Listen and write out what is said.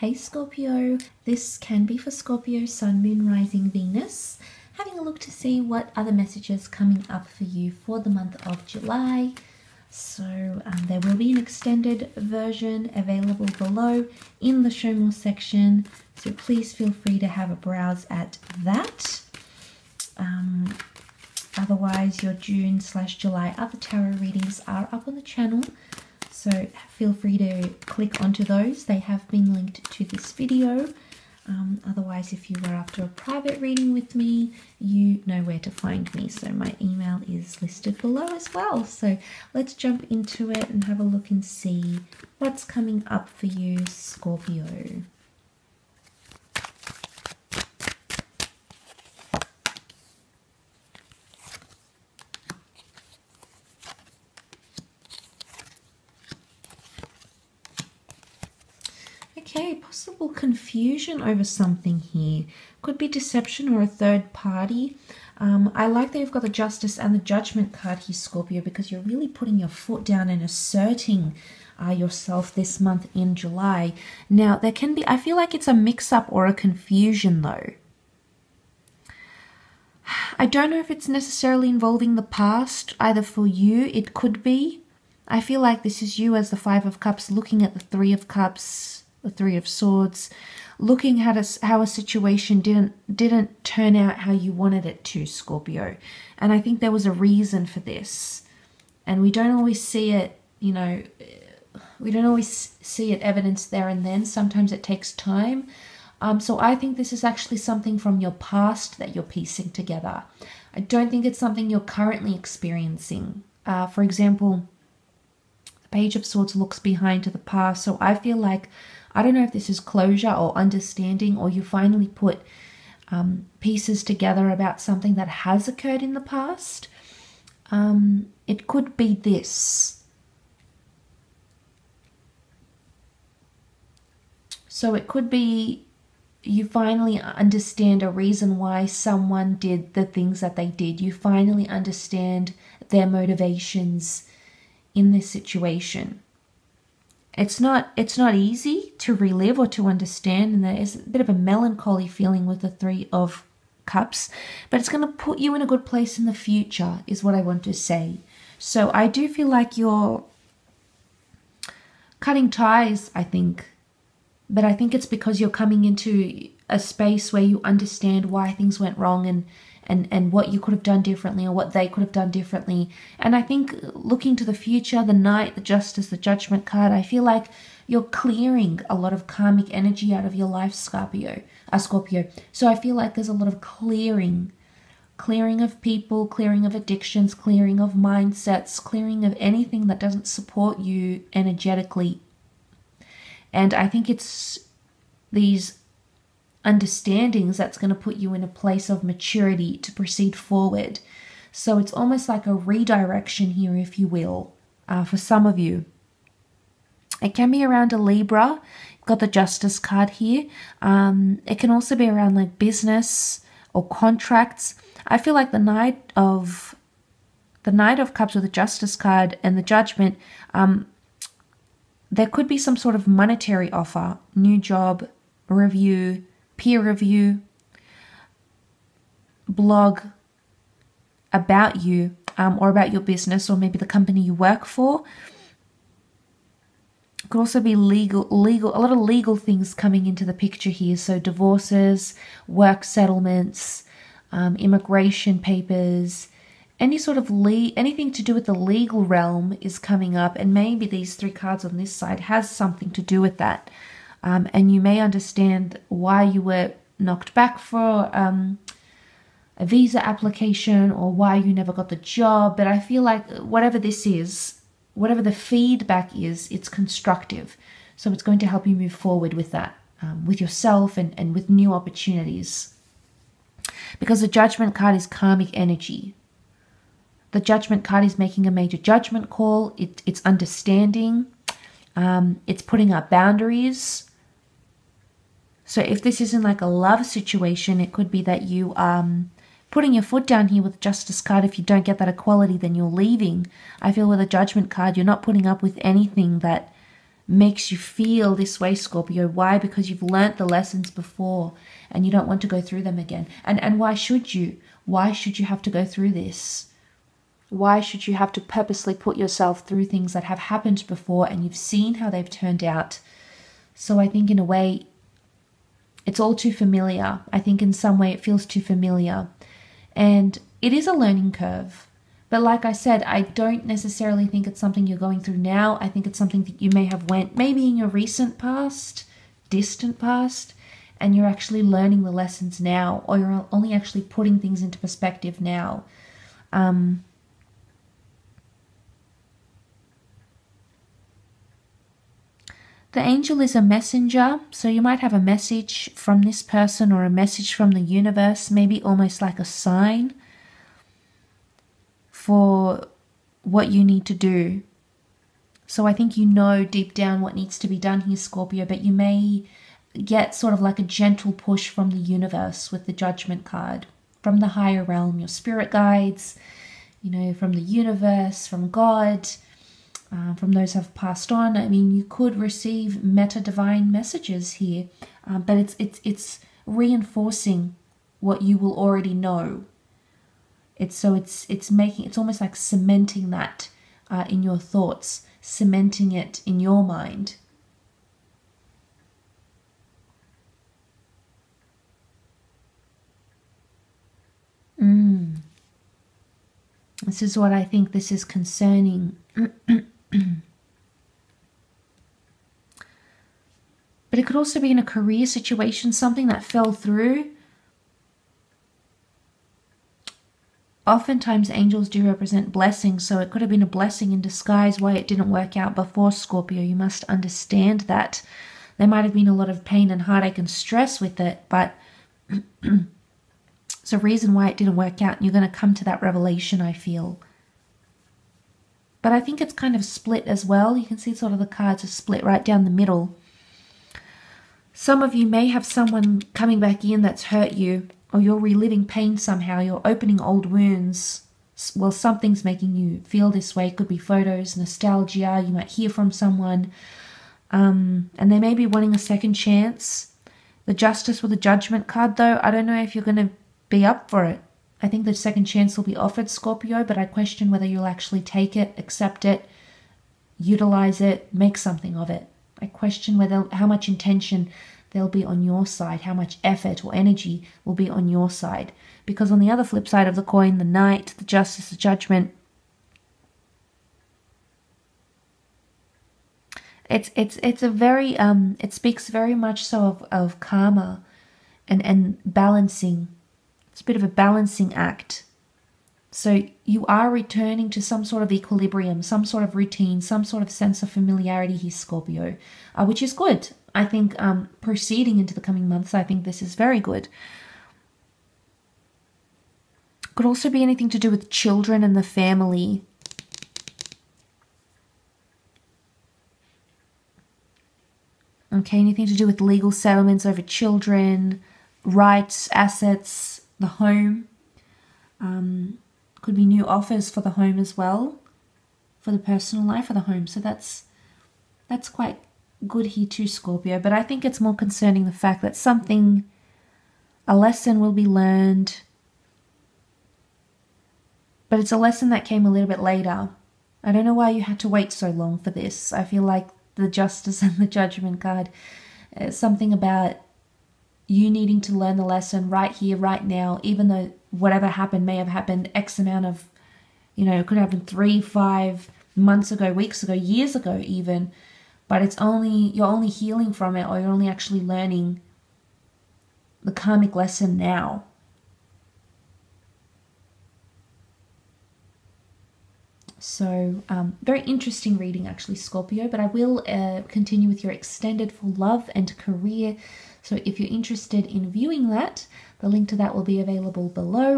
Hey Scorpio, this can be for Scorpio, Sun, Moon, Rising, Venus. Having a look to see what other messages coming up for you for the month of July. So there will be an extended version available below in the show more section. So please feel free to have a browse at that. Otherwise, your June/July other tarot readings are up on the channel. So feel free to click onto those. They have been linked to this video. Otherwise, if you were after a private reading with me, you know where to find me. So my email is listed below as well. So let's jump into it and have a look and see what's coming up for you, Scorpio. Okay, possible confusion over something here. Could be deception or a third party. I like that you've got the Justice and the Judgment card here, Scorpio, because you're really putting your foot down and asserting yourself this month in July. Now, there can be, I feel like it's a mix-up or a confusion, though. I don't know if it's necessarily involving the past, either for you, it could be. I feel like this is you as the Five of Cups looking at the Three of Cups, the Three of Swords, looking at how a situation didn't turn out how you wanted it to, Scorpio. And I think there was a reason for this. And we don't always see it, you know, we don't always see it evidenced there and then. Sometimes it takes time. So I think this is actually something from your past that you're piecing together. I don't think it's something you're currently experiencing. For example, the Page of Swords looks behind to the past. So I feel like, I don't know if this is closure or understanding, or you finally put pieces together about something that has occurred in the past. It could be this. So it could be you finally understand a reason why someone did the things that they did. You finally understand their motivations in this situation. It's not easy to relive or to understand, and there is a bit of a melancholy feeling with the Three of Cups, but it's going to put you in a good place in the future, is what I want to say. So I do feel like you're cutting ties, I think, but I think it's because you're coming into a space where you understand why things went wrong and what you could have done differently or what they could have done differently. And I think looking to the future, the Knight, the Justice, the Judgment card, I feel like you're clearing a lot of karmic energy out of your life, Scorpio. So I feel like there's a lot of clearing of people, clearing of addictions, clearing of mindsets, clearing of anything that doesn't support you energetically. And I think it's these understandings that's going to put you in a place of maturity to proceed forward. So it's almost like a redirection here, if you will, for some of you. It can be around a Libra. You've got the Justice card here. It can also be around like business or contracts. I feel like the Knight of Cups with the Justice card and the Judgment, there could be some sort of monetary offer, new job, review, peer review, blog about you or about your business or maybe the company you work for. It could also be legal, a lot of legal things coming into the picture here. So divorces, work settlements, immigration papers, any sort of anything to do with the legal realm is coming up, and maybe these three cards on this side has something to do with that. And you may understand why you were knocked back for a visa application or why you never got the job. But I feel like whatever this is, whatever the feedback is, it's constructive. So it's going to help you move forward with that, with yourself and with new opportunities. Because the Judgment card is karmic energy. The Judgment card is making a major judgment call. It's understanding. It's putting up boundaries. So if this isn't like a love situation, it could be that you putting your foot down here with the Justice card. If you don't get that equality, then you're leaving. I feel with a Judgment card, you're not putting up with anything that makes you feel this way, Scorpio. Why? Because you've learnt the lessons before and you don't want to go through them again. And why should you? Why should you have to go through this? Why should you have to purposely put yourself through things that have happened before and you've seen how they've turned out? So I think in a way, it's all too familiar. I think in some way it feels too familiar. And it is a learning curve. But like I said, I don't necessarily think it's something you're going through now. I think it's something that you may have went maybe in your recent past, distant past, and you're actually learning the lessons now, or you're only actually putting things into perspective now. The angel is a messenger, so you might have a message from this person or a message from the universe, maybe almost like a sign for what you need to do. So I think you know deep down what needs to be done here, Scorpio, but you may get sort of like a gentle push from the universe with the Judgment card, from the higher realm, your spirit guides, you know, from the universe, from God, from those who have passed on. I mean, you could receive meta divine messages here, but it's reinforcing what you will already know. It's almost like cementing that in your thoughts, cementing it in your mind. This is what I think this is concerning. But it could also be in a career situation, something that fell through. Oftentimes angels do represent blessings, so it could have been a blessing in disguise why it didn't work out before, Scorpio. You must understand that. There might have been a lot of pain and heartache and stress with it, but it's a reason why it didn't work out, and you're going to come to that revelation, I feel. But I think it's kind of split as well. You can see sort of the cards are split right down the middle. Some of you may have someone coming back in that's hurt you, or you're reliving pain somehow. You're opening old wounds. Well, something's making you feel this way. It could be photos, nostalgia. You might hear from someone. And they may be wanting a second chance. The Justice with the Judgment card, though, I don't know if you're going to be up for it. I think the second chance will be offered, Scorpio, but I question whether you'll actually take it, accept it, utilize it, make something of it. I question how much intention there'll be on your side, how much effort or energy will be on your side. Because on the other flip side of the coin, the Knight, the Justice, the Judgment, it's a very it speaks very much so of karma and balancing. It's a bit of a balancing act. So you are returning to some sort of equilibrium, some sort of routine, some sort of sense of familiarity here, Scorpio, which is good. I think proceeding into the coming months, I think this is very good. Could also be anything to do with children and the family. Okay, anything to do with legal settlements over children, rights, assets, the home. Could be new offers for the home as well, for the personal life of the home. So that's quite good here too, Scorpio. But I think it's more concerning the fact that a lesson will be learned. But it's a lesson that came a little bit later. I don't know why you had to wait so long for this. I feel like the Justice and the Judgment card, something about you needing to learn the lesson right here, right now, even though whatever happened may have happened X amount of, it could have happened 3, 5 months ago, weeks ago, years ago even. But you're only healing from it, or you're only actually learning the karmic lesson now. So very interesting reading actually, Scorpio, but I will continue with your extended for love and career. So if you're interested in viewing that, the link to that will be available below.